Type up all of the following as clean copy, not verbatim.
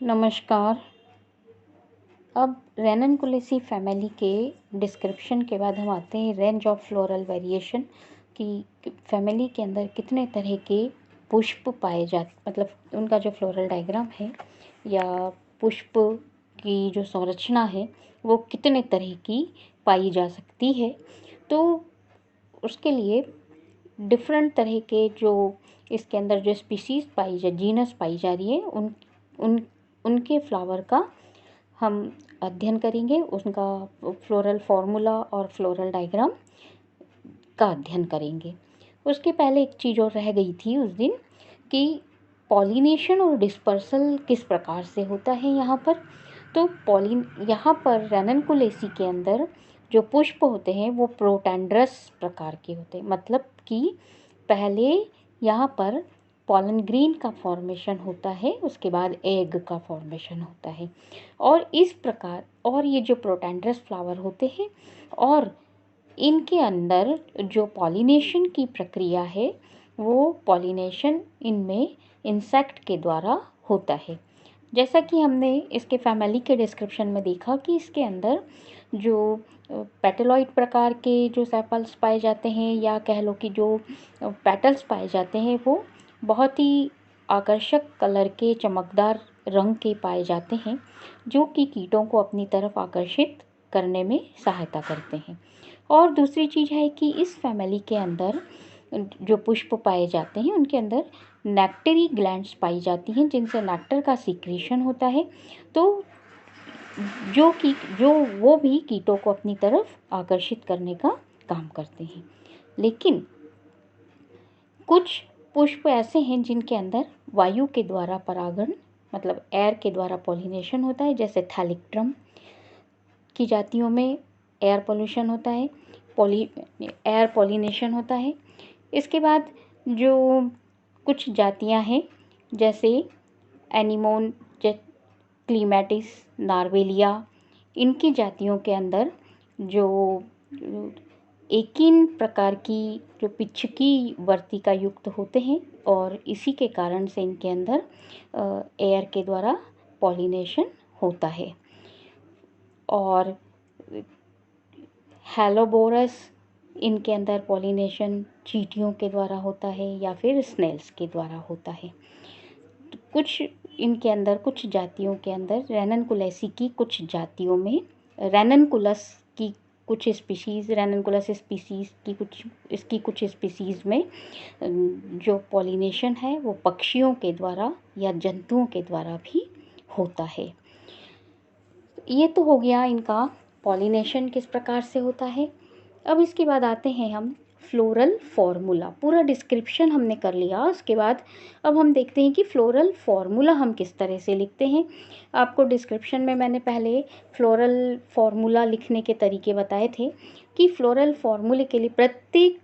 नमस्कार। अब रेननकुलेसी फैमिली के डिस्क्रिप्शन के बाद हम आते हैं रेंज ऑफ फ्लोरल वेरिएशन की फैमिली के अंदर कितने तरह के पुष्प पाए जाते, मतलब उनका जो फ्लोरल डायग्राम है या पुष्प की जो संरचना है वो कितने तरह की पाई जा सकती है। तो उसके लिए डिफरेंट तरह के जो इसके अंदर जो स्पीसीज जीनस पाई जा रही है उन उनके फ्लावर का हम अध्ययन करेंगे, उनका फ्लोरल फार्मूला और फ्लोरल डायग्राम का अध्ययन करेंगे। उसके पहले एक चीज़ और रह गई थी उस दिन कि पॉलिनेशन और डिस्पर्सल किस प्रकार से होता है यहाँ पर। तो यहाँ पर रेननकुलेसी के अंदर जो पुष्प होते हैं वो प्रोटेंड्रस प्रकार के होते हैं, मतलब कि पहले यहाँ पर पॉलन ग्रेन का फॉर्मेशन होता है, उसके बाद एग का फॉर्मेशन होता है। और इस प्रकार और ये जो प्रोटेंड्रस फ्लावर होते हैं और इनके अंदर जो पॉलिनेशन की प्रक्रिया है वो पॉलिनेशन इनमें इंसेक्ट के द्वारा होता है। जैसा कि हमने इसके फैमिली के डिस्क्रिप्शन में देखा कि इसके अंदर जो पेटलॉइड प्रकार के जो सेपल्स पाए जाते हैं या कह लो कि जो पेटल्स पाए जाते हैं वो बहुत ही आकर्षक कलर के चमकदार रंग के पाए जाते हैं, जो कि कीटों को अपनी तरफ आकर्षित करने में सहायता करते हैं। और दूसरी चीज़ है कि इस फैमिली के अंदर जो पुष्प पाए जाते हैं उनके अंदर नेक्टरी ग्लैंड्स पाई जाती हैं, जिनसे नेक्टर का सीक्रेशन होता है, तो जो वो भी कीटों को अपनी तरफ आकर्षित करने का काम करते हैं। लेकिन कुछ पुष्प ऐसे हैं जिनके अंदर वायु के द्वारा परागण, मतलब एयर के द्वारा पॉलिनेशन होता है, जैसे थैलिक्ट्रम की जातियों में एयर पोल्यूशन होता है, एयर पॉलिनेशन होता है। इसके बाद जो कुछ जातियां हैं जैसे एनीमोन, क्लीमेटिस, नार्वेलिया, इनकी जातियों के अंदर जो एकिन प्रकार की जो पिच्छुकी वर्तिका युक्त होते हैं और इसी के कारण से इनके अंदर एयर के द्वारा पॉलिनेशन होता है। और हेलोबोरस, इनके अंदर पॉलिनेशन चींटियों के द्वारा होता है या फिर स्नेल्स के द्वारा होता है। तो कुछ इनके अंदर कुछ जातियों के अंदर रेननकुलेसी की कुछ जातियों में रेननकुलस की कुछ स्पीशीज़, रेननकुलस स्पीशीज़ की कुछ स्पीशीज़ में जो पॉलिनेशन है वो पक्षियों के द्वारा या जंतुओं के द्वारा भी होता है। ये तो हो गया इनका पॉलिनेशन किस प्रकार से होता है। अब इसके बाद आते हैं हम फ्लोरल फार्मूला। पूरा डिस्क्रिप्शन हमने कर लिया, उसके बाद अब हम देखते हैं कि फ्लोरल फार्मूला हम किस तरह से लिखते हैं। आपको डिस्क्रिप्शन में मैंने पहले फ्लोरल फार्मूला लिखने के तरीके बताए थे कि फ्लोरल फार्मूले के लिए प्रत्येक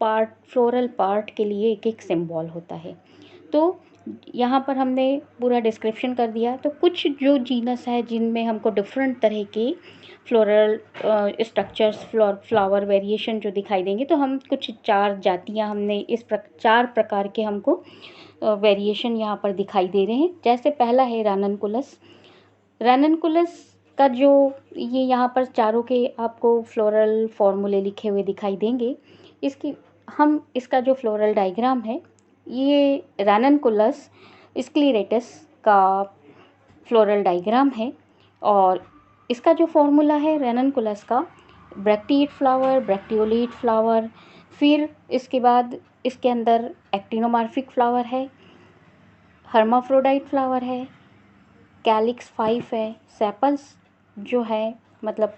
फ्लोरल पार्ट के लिए एक एक सिंबल होता है। तो यहाँ पर हमने पूरा डिस्क्रिप्शन कर दिया। तो कुछ जो जीनस है जिनमें हमको डिफरेंट तरह के फ्लोरल स्ट्रक्चर्स, फ्लावर वेरिएशन जो दिखाई देंगे, तो हम कुछ 4 जातियाँ हमने 4 प्रकार के हमको वेरिएशन यहाँ पर दिखाई दे रहे हैं। जैसे पहला है रेननकुलस का जो ये यहाँ पर चारों के आपको फ्लोरल फार्मूले लिखे हुए दिखाई देंगे। इसका जो फ्लोरल डायग्राम है ये रेननकुलस स्क्लेरेटस का फ्लोरल डायग्राम है और इसका जो फॉर्मूला है रेननकुलस का, ब्रैक्टिएट फ्लावर, ब्रैक्टियोलेट फ्लावर, फिर इसके बाद इसके अंदर एक्टिनोमॉर्फिक फ्लावर है, हर्माफ्रोडाइट फ्लावर है, कैलिक्स 5 है, सेपल्स जो है मतलब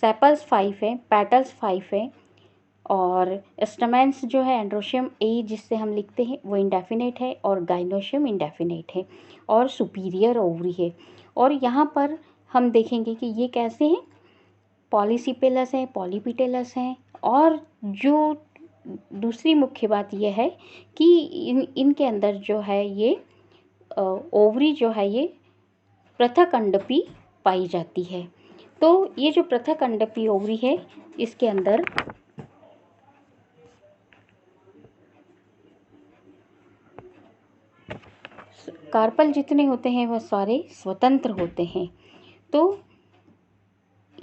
सेपल्स 5 है, पेटल्स 5 है, और स्टमेंस जो है एंड्रोशियम ए जिससे हम लिखते हैं वो इंडेफिनेट है और गाइनोशियम इंडेफिनेट है और सुपीरियर ओवरी है। और यहाँ पर हम देखेंगे कि ये कैसे हैं, पॉलीसिपेलस है, पॉलीपिटेलस हैं। और जो दूसरी मुख्य बात यह है कि इनके अंदर जो है ये ओवरी जो है ये पृथक अंडपी पाई जाती है। तो ये जो पृथक अंडपी ओवरी है इसके अंदर कार्पल जितने होते हैं वह सारे स्वतंत्र होते हैं। तो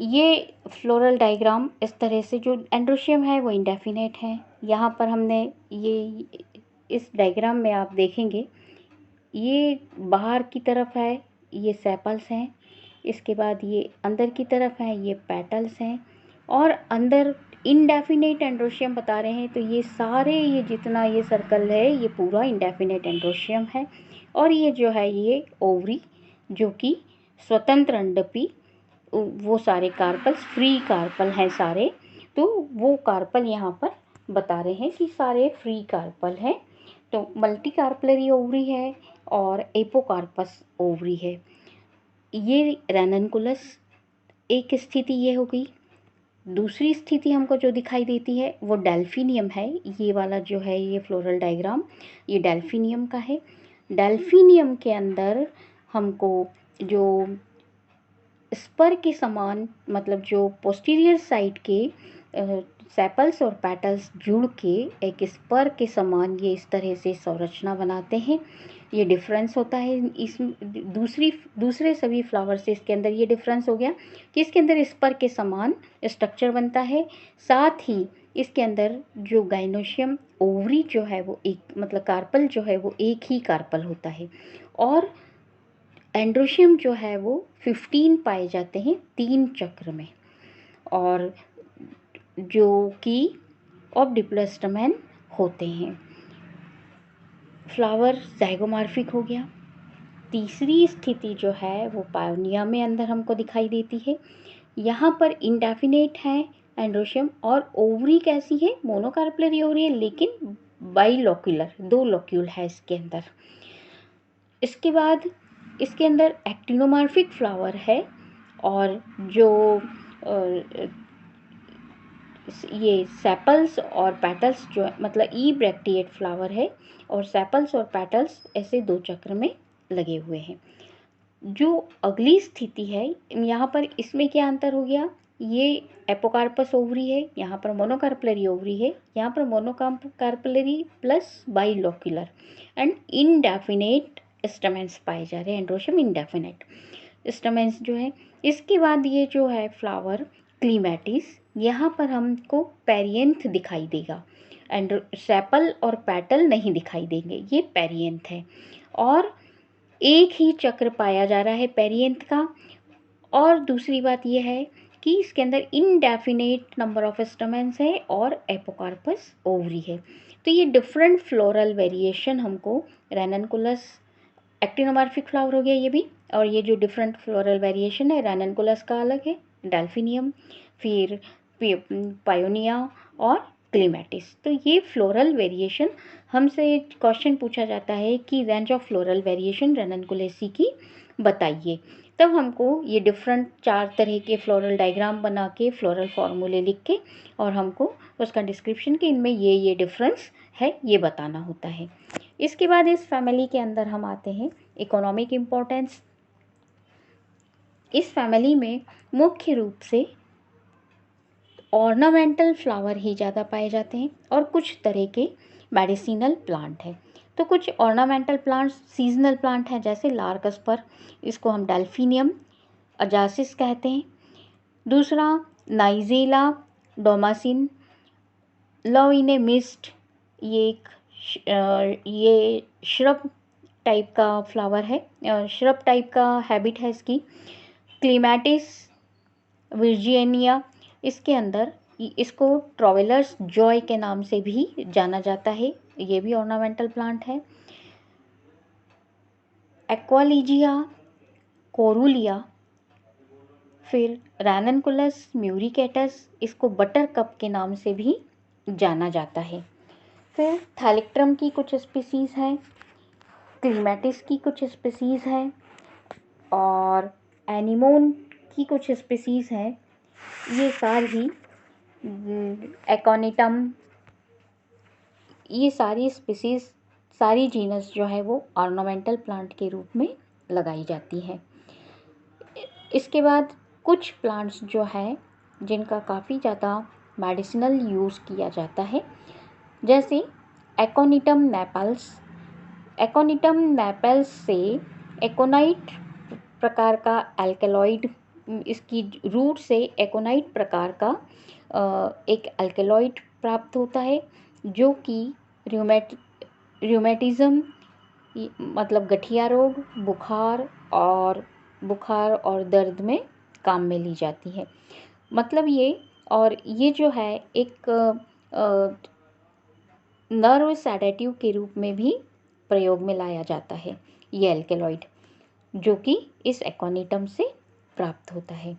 ये फ्लोरल डायग्राम इस तरह से, जो एंड्रोशियम है वो इंडेफिनेट है। यहाँ पर हमने ये इस डायग्राम में आप देखेंगे ये बाहर की तरफ है, ये सेपल्स हैं, इसके बाद ये अंदर की तरफ है, ये पेटल्स हैं, और अंदर इंडेफिनेट एंड्रोशियम बता रहे हैं। तो ये सारे, ये जितना ये सर्कल है ये पूरा इंडेफिनेट एंड्रोशियम है। और ये जो है ये ओवरी, जो कि स्वतंत्र अंडपी, वो सारे कार्पल्स फ्री कार्पल हैं सारे। तो वो कार्पल यहाँ पर बता रहे हैं कि सारे फ्री कार्पल हैं। तो मल्टी कार्पलरी ओवरी है और एपोकार्पस ओवरी है। ये रेननकुलस एक स्थिति ये हो गई। दूसरी स्थिति हमको जो दिखाई देती है वो डेल्फिनियम है। ये वाला जो है ये फ्लोरल डायग्राम ये डेल्फिनियम का है। डेल्फिनियम के अंदर हमको जो स्पर के समान, मतलब जो पोस्टीरियर साइड के सेपल्स और पेटल्स जुड़ के एक स्पर के समान ये इस तरह से संरचना बनाते हैं। ये डिफरेंस होता है इस दूसरे सभी फ्लावर से। इसके अंदर ये डिफरेंस हो गया कि इसके अंदर स्पर के समान स्ट्रक्चर बनता है। साथ ही इसके अंदर जो गाइनोशियम ओवरी जो है वो एक, मतलब कार्पल जो है वो एक ही कार्पल होता है। और एंड्रोशियम जो है वो 15 पाए जाते हैं 3 चक्र में, और जो कि ऑब्डिप्लोस्टोमेन होते हैं। फ्लावर ज़ाइगोमॉर्फिक हो गया। तीसरी स्थिति जो है वो पायोनिया में अंदर हमको दिखाई देती है। यहाँ पर इंडेफिनेट है एंड्रोशियम, और ओवरी कैसी है, मोनोकार्पलरी ओवरी है, लेकिन बाइलोक्यूलर, 2 लोक्यूल है इसके अंदर। इसके बाद इसके अंदर एक्टिनोमॉर्फिक फ्लावर है, और जो ये सेपल्स और पेटल्स जो, मतलब ई ब्रैक्टिएट फ्लावर है, और सेपल्स और पेटल्स ऐसे 2 चक्र में लगे हुए हैं। जो अगली स्थिति है यहाँ पर, इसमें क्या अंतर हो गया, ये एपोकार्पस ओवरी है, यहाँ पर मोनोकार्पलरी ओवरी है, यहाँ पर मोनोकार्पलरी प्लस बाइलोक्यूलर एंड इनडेफिनेट स्टमेंस पाए जा रहे हैं। एंड्रोशियम इंडेफिनेट स्टमेंस जो है। इसके बाद ये जो है फ्लावर क्लीमेटिस, यहाँ पर हमको पेरिएंथ दिखाई देगा, एंड सेपल और पेटल नहीं दिखाई देंगे, ये पेरिएंथ है। और एक ही चक्र पाया जा रहा है पेरिएंथ का। और दूसरी बात यह है कि इसके अंदर इनडेफिनेट नंबर ऑफ स्टमेंस है और एपोकार्पस ओवरी है। तो ये डिफरेंट फ्लोरल वेरिएशन हमको रेननकुलस एक्टिनोमॉर्फिक फ्लावर हो गया ये भी, और ये जो डिफरेंट फ्लोरल वेरिएशन है रेननकुलस का अलग है, डेल्फिनियम, फिर पायोनिया और क्लीमेटिस। तो ये फ्लोरल वेरिएशन, हमसे क्वेश्चन पूछा जाता है कि रेंज ऑफ फ्लोरल वेरिएशन रेननकुलेसी की बताइए, तब हमको ये डिफरेंट 4 तरह के फ्लोरल डायग्राम बना के, फ्लोरल फार्मूले लिख के, और हमको उसका डिस्क्रिप्शन कि इनमें ये डिफरेंस है ये बताना होता है। इसके बाद इस फैमिली के अंदर हम आते हैं इकोनॉमिक इम्पोर्टेंस। इस फैमिली में मुख्य रूप से ऑर्नामेंटल फ्लावर ही ज़्यादा पाए जाते हैं, और कुछ तरह के मेडिसिनल प्लांट हैं। तो कुछ ऑर्नामेंटल प्लांट्स सीजनल प्लांट हैं, जैसे लार्कस्पर, इसको हम डेल्फिनियम अजासिस कहते हैं। दूसरा nigella damascena, love in a mist, ये श्रब टाइप का फ्लावर है, श्रब टाइप का हैबिट है इसकी। क्लीमेटिस वर्जीनिया, इसके अंदर इसको ट्रैवलर्स जॉय के नाम से भी जाना जाता है, ये भी ऑर्नामेंटल प्लांट है। एक्वालिजिया कोरुलिया, फिर रैननकुलस म्यूरिकेटस, इसको बटर कप के नाम से भी जाना जाता है। फिर थैलिक्ट्रम की कुछ स्पीसीज़ हैं, क्लीमेटिस की कुछ स्पीसीज़ हैं, और एनिमोन की कुछ स्पीसीज़ हैं। ये सारी एकोनिटम, ये सारी स्पीसीज़, सारी जीनस जो है वो ऑर्नामेंटल प्लांट के रूप में लगाई जाती है। इसके बाद कुछ प्लांट्स जो है जिनका काफ़ी ज़्यादा मेडिसिनल यूज़ किया जाता है, जैसे एकोनिटम नेपल्स, एकोनिटम नेपेल्स से एकोनाइट प्रकार का एल्केलॉइड, इसकी रूट से एकोनाइट प्रकार का एक एल्केलॉइड प्राप्त होता है, जो कि रूमेटिज्म मतलब गठिया रोग, बुखार और दर्द में काम में ली जाती है। मतलब ये जो है एक नर्व सेडेटिव के रूप में भी प्रयोग में लाया जाता है, ये एल्केलॉइड, जो कि इस एकोनिटम से प्राप्त होता है।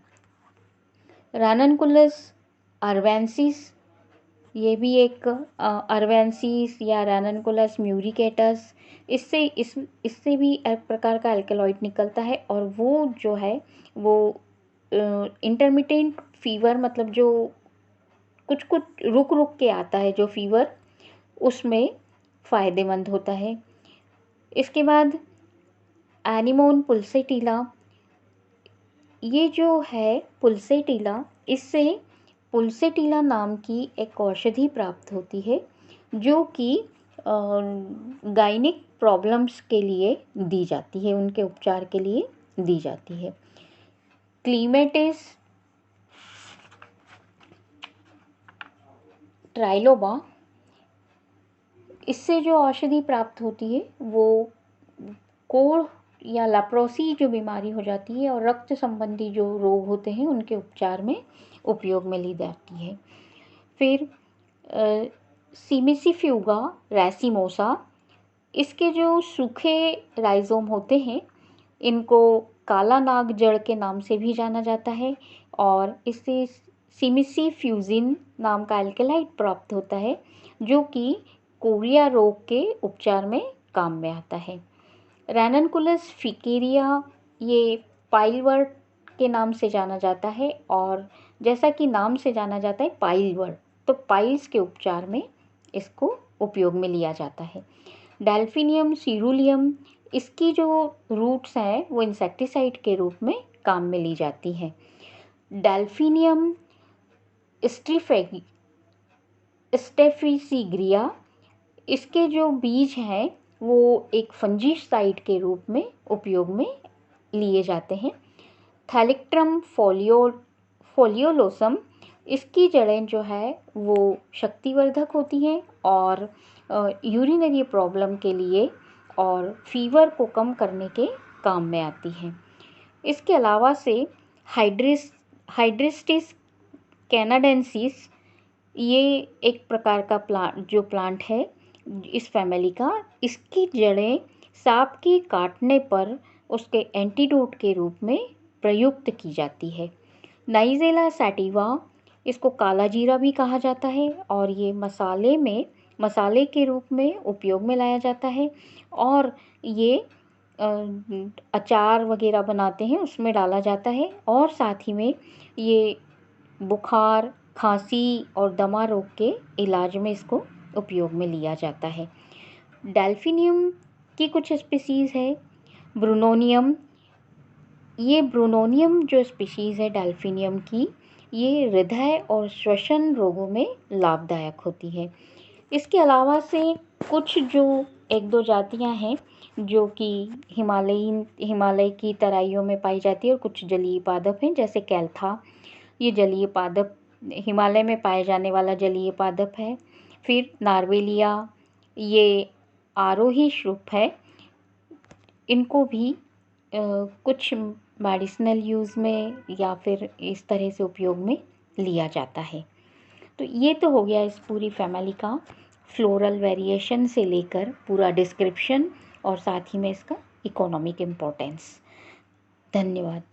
राननकुलस अर्वेंसिस, ये भी एक अर्वेंसिस या राननकुलस म्यूरिकेटस, इससे भी एक प्रकार का एल्केलॉइड निकलता है, और वो जो है वो इंटरमिटेंट फीवर, मतलब जो कुछ रुक रुक के आता है जो फीवर, उसमें फ़ायदेमंद होता है। इसके बाद एनिमोन पुल्सेटिला, ये जो है पुल्सेटिला, इससे पुल्सेटिला नाम की एक औषधि प्राप्त होती है, जो कि गायनिक प्रॉब्लम्स के लिए दी जाती है, उनके उपचार के लिए दी जाती है। क्लीमेटिस ट्राइलोबा, इससे जो औषधि प्राप्त होती है वो कोढ़ या लेप्रोसी जो बीमारी हो जाती है और रक्त संबंधी जो रोग होते हैं उनके उपचार में उपयोग में ली जाती है। फिर सिमिसिफ्यूगा रैसिमोसा, इसके जो सूखे राइजोम होते हैं इनको काला नाग जड़ के नाम से भी जाना जाता है, और इससे सिमिसिफ्यूजिन नाम का एल्केलाइड प्राप्त होता है, जो कि कोरिया रोग के उपचार में काम में आता है। रैननकुलस फिकेरिया, ये पाइलवर्ट के नाम से जाना जाता है, और जैसा कि नाम से जाना जाता है पाइलवर्ट, तो पाइल्स के उपचार में इसको उपयोग में लिया जाता है। डेल्फिनियम सीरूलियम, इसकी जो रूट्स हैं वो इंसेक्टिसाइड के रूप में काम में ली जाती हैं। डेल्फिनियम स्टेफिसीग्रिया, इसके जो बीज हैं वो एक फंजीसाइड के रूप में उपयोग में लिए जाते हैं। थैलिक्ट्रम फोलियोलोसम, इसकी जड़ें जो है वो शक्तिवर्धक होती हैं और यूरिनरी प्रॉब्लम के लिए और फीवर को कम करने के काम में आती हैं। इसके अलावा से हाइड्रिस्टिस कैनाडेंसिस, ये एक प्रकार का प्लांट है इस फैमिली का, इसकी जड़ें सांप के काटने पर उसके एंटीडोट के रूप में प्रयुक्त की जाती है। नाइजेला सैटिवा, इसको काला जीरा भी कहा जाता है, और ये मसाले के रूप में उपयोग में लाया जाता है, और ये अचार वगैरह बनाते हैं उसमें डाला जाता है, और साथ ही में ये बुखार, खांसी और दमा रोग के इलाज में इसको उपयोग में लिया जाता है। डेल्फिनियम की कुछ स्पीसीज़ है। ब्रूनोनियम, ये ब्रूनोनियम जो स्पीशीज़ है डेल्फिनियम की, ये हृदय और श्वसन रोगों में लाभदायक होती है। इसके अलावा से कुछ जो एक दो जातियां हैं जो कि हिमालय की तराइयों में पाई जाती है, और कुछ जलीय पादप हैं जैसे कैल्था, ये जलीय पादप हिमालय में पाए जाने वाला जलीय पादप है। फिर नार्वेलिया, ये आरोही श्रुप है, इनको भी कुछ मेडिसिनल यूज़ में या फिर इस तरह से उपयोग में लिया जाता है। तो ये तो हो गया इस पूरी फैमिली का फ्लोरल वेरिएशन से लेकर पूरा डिस्क्रिप्शन और साथ ही में इसका इकोनॉमिक इम्पोर्टेंस। धन्यवाद।